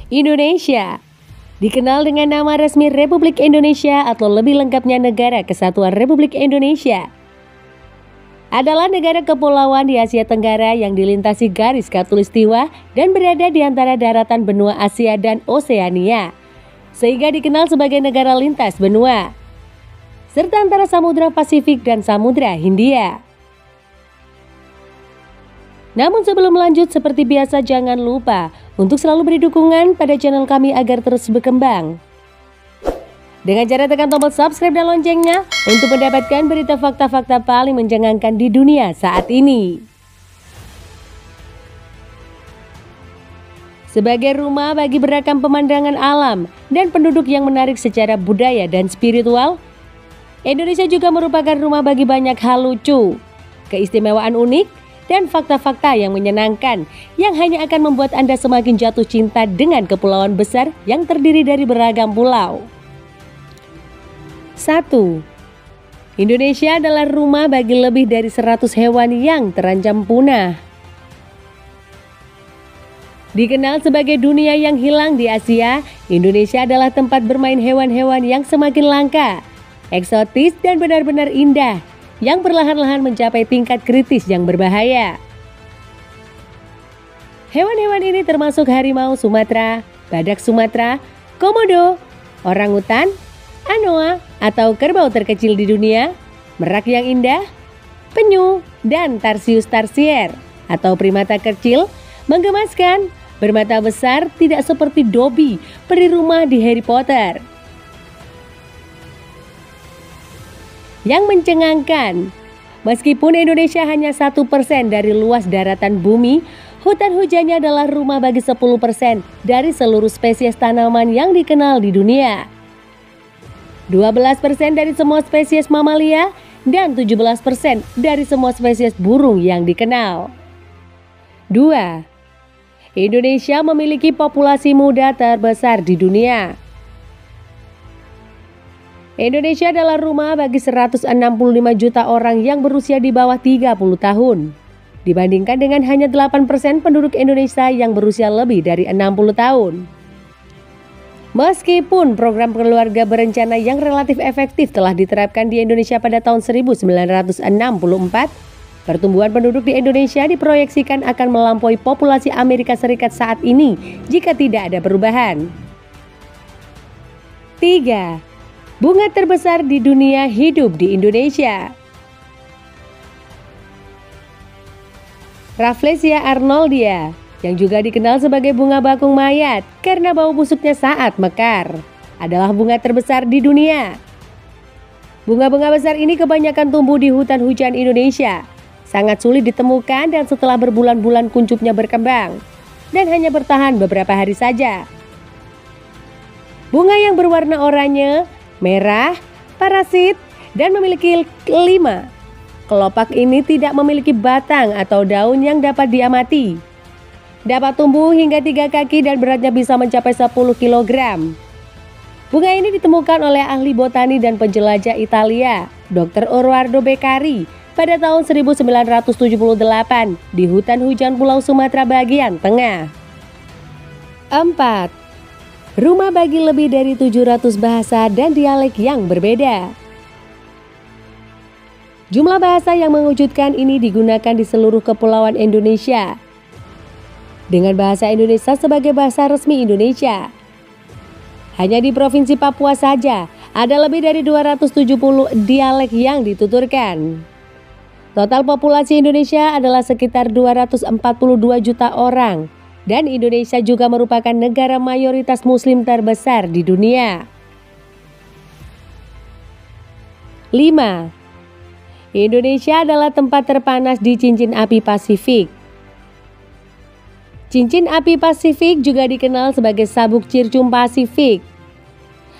Indonesia dikenal dengan nama resmi Republik Indonesia atau lebih lengkapnya Negara Kesatuan Republik Indonesia. Adalah negara kepulauan di Asia Tenggara yang dilintasi garis khatulistiwa dan berada di antara daratan benua Asia dan Oseania, sehingga dikenal sebagai negara lintas benua, serta antara Samudra Pasifik dan Samudra Hindia. Namun sebelum lanjut, seperti biasa jangan lupa untuk selalu beri dukungan pada channel kami agar terus berkembang dengan cara tekan tombol subscribe dan loncengnya untuk mendapatkan berita fakta-fakta paling menjengangkan di dunia saat ini. Sebagai rumah bagi beragam pemandangan alam dan penduduk yang menarik secara budaya dan spiritual, Indonesia juga merupakan rumah bagi banyak hal lucu, keistimewaan unik, dan fakta-fakta yang menyenangkan yang hanya akan membuat Anda semakin jatuh cinta dengan kepulauan besar yang terdiri dari beragam pulau. 1. Indonesia adalah rumah bagi lebih dari 100 hewan yang terancam punah. Dikenal sebagai dunia yang hilang di Asia, Indonesia adalah tempat bermain hewan-hewan yang semakin langka, eksotis, dan benar-benar indah, yang perlahan-lahan mencapai tingkat kritis yang berbahaya. Hewan-hewan ini termasuk harimau Sumatera, badak Sumatera, komodo, orangutan, anoa atau kerbau terkecil di dunia, merak yang indah, penyu, dan Tarsius tarsier atau primata kecil menggemaskan, bermata besar tidak seperti Dobby, peri rumah di Harry Potter. Yang mencengangkan, meskipun Indonesia hanya 1% dari luas daratan bumi, hutan hujannya adalah rumah bagi 10% dari seluruh spesies tanaman yang dikenal di dunia, 12% dari semua spesies mamalia, dan 17% dari semua spesies burung yang dikenal. 2. Indonesia memiliki populasi muda terbesar di dunia. Indonesia adalah rumah bagi 165 juta orang yang berusia di bawah 30 tahun, dibandingkan dengan hanya 8% penduduk Indonesia yang berusia lebih dari 60 tahun. Meskipun program keluarga berencana yang relatif efektif telah diterapkan di Indonesia pada tahun 1964, pertumbuhan penduduk di Indonesia diproyeksikan akan melampaui populasi Amerika Serikat saat ini jika tidak ada perubahan. 3. Bunga terbesar di dunia hidup di Indonesia. Rafflesia arnoldia, yang juga dikenal sebagai bunga bakung mayat karena bau busuknya saat mekar, adalah bunga terbesar di dunia. Bunga-bunga besar ini kebanyakan tumbuh di hutan hujan Indonesia, sangat sulit ditemukan dan setelah berbulan-bulan kuncupnya berkembang, dan hanya bertahan beberapa hari saja. Bunga yang berwarna oranye, merah, parasit, dan memiliki 5 kelopak ini tidak memiliki batang atau daun yang dapat diamati. Dapat tumbuh hingga 3 kaki dan beratnya bisa mencapai 10 kg. Bunga ini ditemukan oleh ahli botani dan penjelajah Italia, Dr. Orwardo Beccari, pada tahun 1978 di hutan hujan Pulau Sumatera bagian tengah. 4. Rumah bagi lebih dari 700 bahasa dan dialek yang berbeda. Jumlah bahasa yang mengejutkan ini digunakan di seluruh kepulauan Indonesia, dengan bahasa Indonesia sebagai bahasa resmi Indonesia. Hanya di Provinsi Papua saja ada lebih dari 270 dialek yang dituturkan. Total populasi Indonesia adalah sekitar 242 juta orang. Dan Indonesia juga merupakan negara mayoritas muslim terbesar di dunia. 5. Indonesia adalah tempat terpanas di cincin api Pasifik. Cincin api Pasifik juga dikenal sebagai sabuk Circum Pasifik.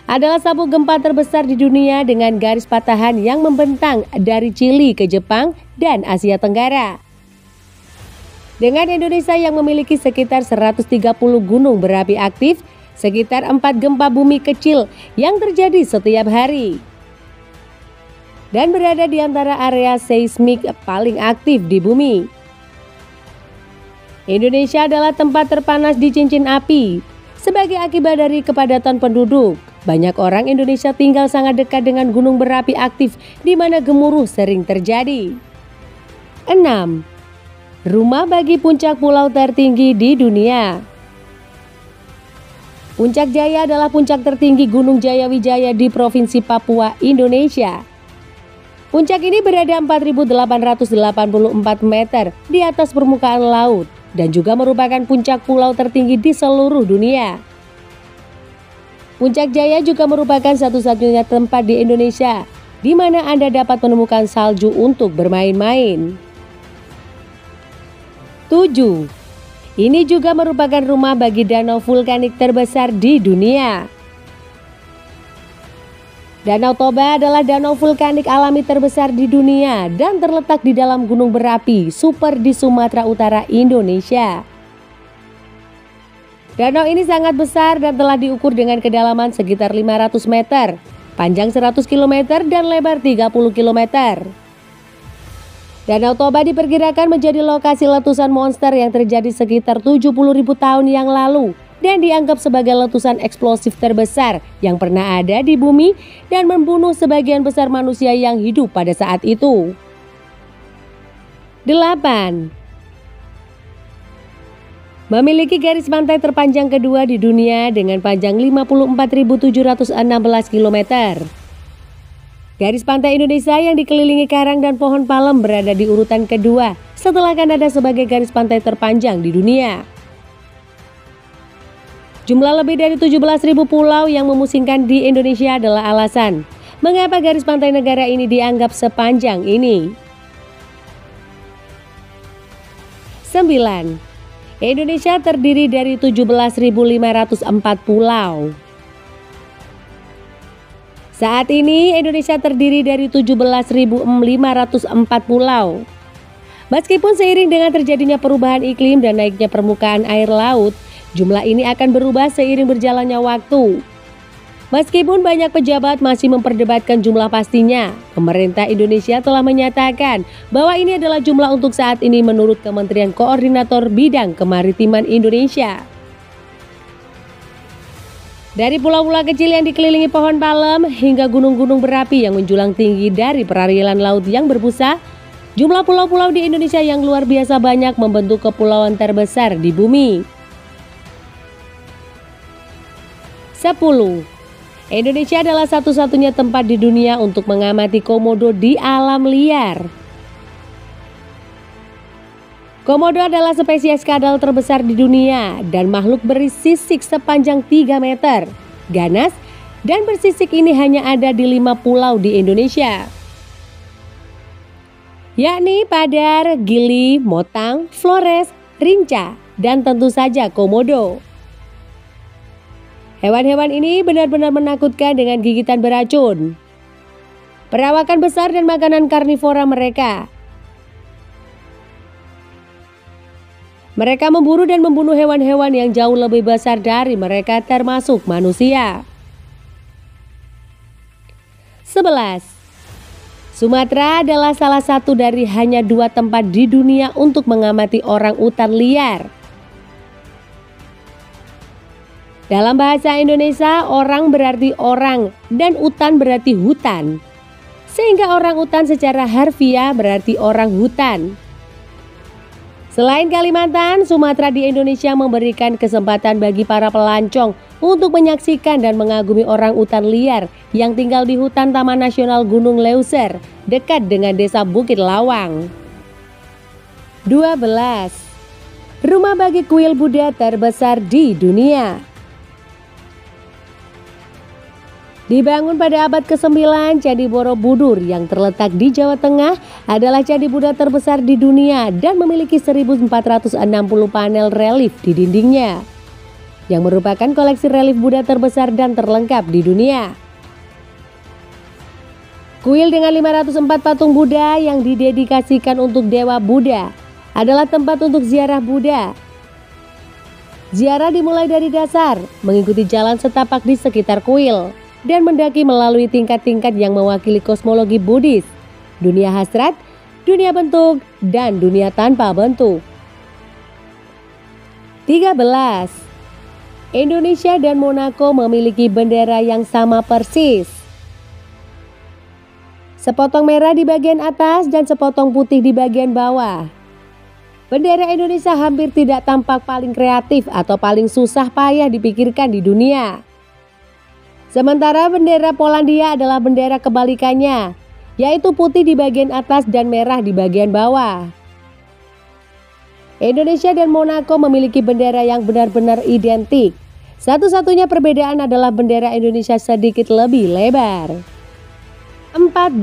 Adalah sabuk gempa terbesar di dunia dengan garis patahan yang membentang dari Chili ke Jepang dan Asia Tenggara. Dengan Indonesia yang memiliki sekitar 130 gunung berapi aktif, sekitar 4 gempa bumi kecil yang terjadi setiap hari, dan berada di antara area seismik paling aktif di bumi. Indonesia adalah tempat terpanas di cincin api. Sebagai akibat dari kepadatan penduduk, banyak orang Indonesia tinggal sangat dekat dengan gunung berapi aktif di mana gemuruh sering terjadi. 6. Rumah bagi puncak pulau tertinggi di dunia. Puncak Jaya adalah puncak tertinggi Gunung Jayawijaya di Provinsi Papua, Indonesia. Puncak ini berada 4.884 meter di atas permukaan laut dan juga merupakan puncak pulau tertinggi di seluruh dunia. Puncak Jaya juga merupakan satu-satunya tempat di Indonesia di mana Anda dapat menemukan salju untuk bermain-main. 7. Ini juga merupakan rumah bagi danau vulkanik terbesar di dunia. Danau Toba adalah danau vulkanik alami terbesar di dunia dan terletak di dalam gunung berapi super di Sumatera Utara, Indonesia. Danau ini sangat besar dan telah diukur dengan kedalaman sekitar 500 meter, panjang 100 km dan lebar 30 km. Danau Toba diperkirakan menjadi lokasi letusan monster yang terjadi sekitar 70.000 tahun yang lalu dan dianggap sebagai letusan eksplosif terbesar yang pernah ada di bumi dan membunuh sebagian besar manusia yang hidup pada saat itu. 8. Memiliki garis pantai terpanjang kedua di dunia dengan panjang 54.716 km. Garis pantai Indonesia yang dikelilingi karang dan pohon palem berada di urutan kedua setelah Kanada sebagai garis pantai terpanjang di dunia. Jumlah lebih dari 17.000 pulau yang memusingkan di Indonesia adalah alasan mengapa garis pantai negara ini dianggap sepanjang ini. 9. Indonesia terdiri dari 17.504 pulau. Saat ini Indonesia terdiri dari 17.504 pulau. Meskipun seiring dengan terjadinya perubahan iklim dan naiknya permukaan air laut, jumlah ini akan berubah seiring berjalannya waktu. Meskipun banyak pejabat masih memperdebatkan jumlah pastinya, pemerintah Indonesia telah menyatakan bahwa ini adalah jumlah untuk saat ini menurut Kementerian Koordinator Bidang Kemaritiman Indonesia. Dari pulau-pulau kecil yang dikelilingi pohon palem hingga gunung-gunung berapi yang menjulang tinggi dari perairan laut yang berbusa, jumlah pulau-pulau di Indonesia yang luar biasa banyak membentuk kepulauan terbesar di bumi. 10. Indonesia adalah satu-satunya tempat di dunia untuk mengamati komodo di alam liar. Komodo adalah spesies kadal terbesar di dunia dan makhluk bersisik sepanjang 3 meter, ganas, dan bersisik ini hanya ada di 5 pulau di Indonesia, yakni Padar, Gili, Motang, Flores, Rinca, dan tentu saja Komodo. Hewan-hewan ini benar-benar menakutkan dengan gigitan beracun, perawakan besar dan makanan karnivora mereka. Mereka memburu dan membunuh hewan-hewan yang jauh lebih besar dari mereka termasuk manusia. 11. Sumatera adalah salah satu dari hanya 2 tempat di dunia untuk mengamati orang utan liar. Dalam bahasa Indonesia, orang berarti orang dan utan berarti hutan. Sehingga orang utan secara harfiah berarti orang hutan. Selain Kalimantan, Sumatera di Indonesia memberikan kesempatan bagi para pelancong untuk menyaksikan dan mengagumi orang utan liar yang tinggal di hutan Taman Nasional Gunung Leuser dekat dengan desa Bukit Lawang. 12. Rumah bagi kuil Buddha terbesar di dunia. Dibangun pada abad ke-9, Candi Borobudur yang terletak di Jawa Tengah adalah candi Buddha terbesar di dunia dan memiliki 1.460 panel relief di dindingnya, yang merupakan koleksi relief Buddha terbesar dan terlengkap di dunia. Kuil dengan 504 patung Buddha yang didedikasikan untuk Dewa Buddha adalah tempat untuk ziarah Buddha. Ziarah dimulai dari dasar, mengikuti jalan setapak di sekitar kuil, dan mendaki melalui tingkat-tingkat yang mewakili kosmologi Buddhis, dunia hasrat, dunia bentuk, dan dunia tanpa bentuk. 13. Indonesia dan Monaco memiliki bendera yang sama persis. Sepotong merah di bagian atas dan sepotong putih di bagian bawah. Bendera Indonesia hampir tidak tampak paling kreatif atau paling susah payah dipikirkan di dunia. Sementara bendera Polandia adalah bendera kebalikannya, yaitu putih di bagian atas dan merah di bagian bawah. Indonesia dan Monaco memiliki bendera yang benar-benar identik. Satu-satunya perbedaan adalah bendera Indonesia sedikit lebih lebar. 14.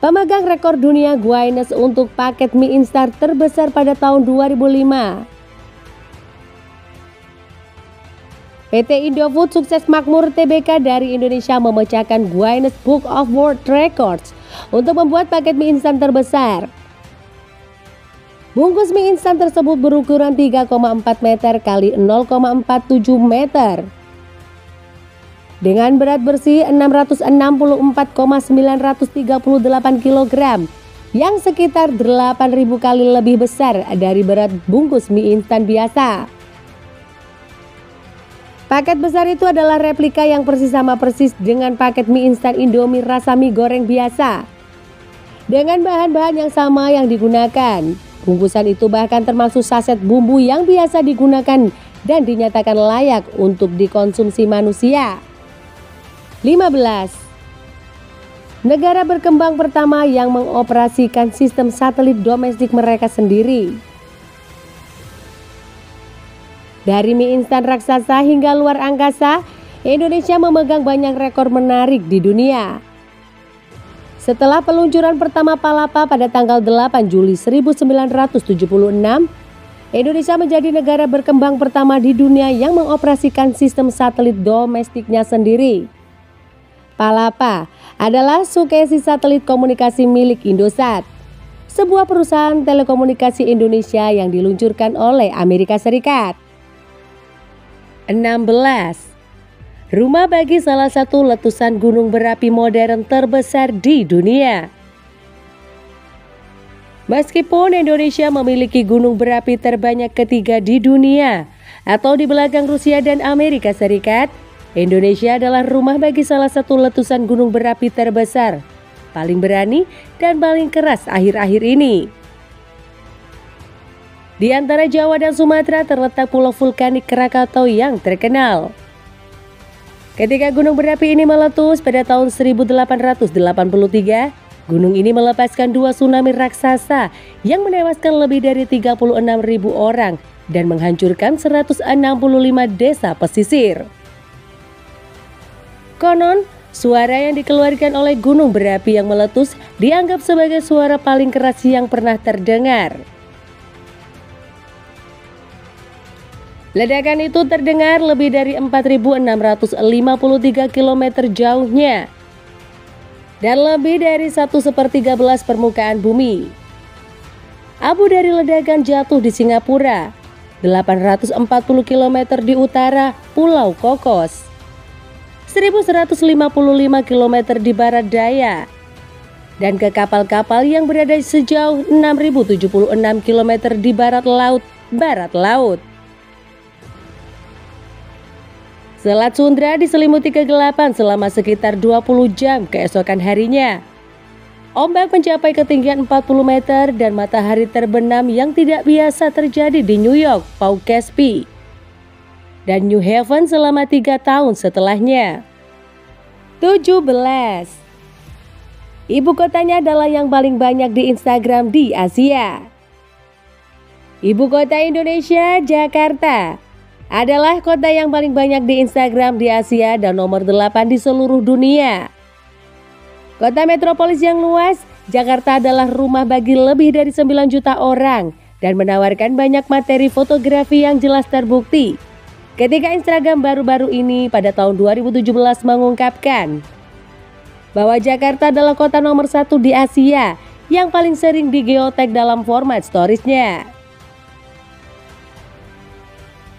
Pemegang rekor dunia Guinness untuk paket mie instan terbesar pada tahun 2005. PT Indofood sukses makmur TBK dari Indonesia memecahkan Guinness Book of World Records untuk membuat paket mie instan terbesar. Bungkus mie instan tersebut berukuran 3,4 meter x 0,47 meter. Dengan berat bersih 664,938 kg yang sekitar 8.000 kali lebih besar dari berat bungkus mie instan biasa. Paket besar itu adalah replika yang sama persis dengan paket mie instan Indomie rasa mie goreng biasa. Dengan bahan-bahan yang sama yang digunakan, bungkusan itu bahkan termasuk saset bumbu yang biasa digunakan dan dinyatakan layak untuk dikonsumsi manusia. 15. Negara berkembang pertama yang mengoperasikan sistem satelit domestik mereka sendiri. Dari mie instan raksasa hingga luar angkasa, Indonesia memegang banyak rekor menarik di dunia. Setelah peluncuran pertama Palapa pada tanggal 8 Juli 1976, Indonesia menjadi negara berkembang pertama di dunia yang mengoperasikan sistem satelit domestiknya sendiri. Palapa adalah suksesi satelit komunikasi milik Indosat, sebuah perusahaan telekomunikasi Indonesia yang diluncurkan oleh Amerika Serikat. 16. Rumah bagi salah satu letusan gunung berapi modern terbesar di dunia. Meskipun Indonesia memiliki gunung berapi terbanyak ketiga di dunia, atau di belakang Rusia dan Amerika Serikat, Indonesia adalah rumah bagi salah satu letusan gunung berapi terbesar, paling berani dan paling keras akhir-akhir ini. Di antara Jawa dan Sumatera terletak pulau vulkanik Krakatau yang terkenal. Ketika gunung berapi ini meletus pada tahun 1883, gunung ini melepaskan 2 tsunami raksasa yang menewaskan lebih dari 36.000 orang dan menghancurkan 165 desa pesisir. Konon, suara yang dikeluarkan oleh gunung berapi yang meletus dianggap sebagai suara paling keras yang pernah terdengar. Ledakan itu terdengar lebih dari 4.653 km jauhnya dan lebih dari 1/13 permukaan bumi. Abu dari ledakan jatuh di Singapura, 840 km di utara Pulau Kokos, 1.155 km di barat daya, dan ke kapal-kapal yang berada sejauh 6.076 km di barat laut. Selat Sunda diselimuti kegelapan selama sekitar 20 jam keesokan harinya. Ombak mencapai ketinggian 40 meter dan matahari terbenam yang tidak biasa terjadi di New York, Poughkeepsie, dan New Haven selama 3 tahun setelahnya. 17. Ibu kotanya adalah yang paling banyak di Instagram di Asia. Ibu kota Indonesia, Jakarta, adalah kota yang paling banyak di Instagram di Asia dan nomor 8 di seluruh dunia. Kota metropolis yang luas, Jakarta adalah rumah bagi lebih dari 9 juta orang dan menawarkan banyak materi fotografi yang jelas terbukti. Ketika Instagram baru-baru ini pada tahun 2017 mengungkapkan bahwa Jakarta adalah kota nomor 1 di Asia yang paling sering di-geotag dalam format storiesnya.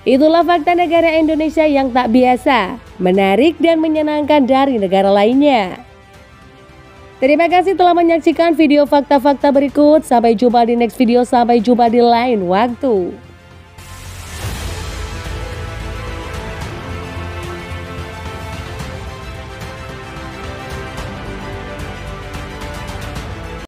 Itulah fakta negara Indonesia yang tak biasa, menarik dan menyenangkan dari negara lainnya. Terima kasih telah menyaksikan video fakta-fakta berikut. Sampai jumpa di next video, sampai jumpa di lain waktu.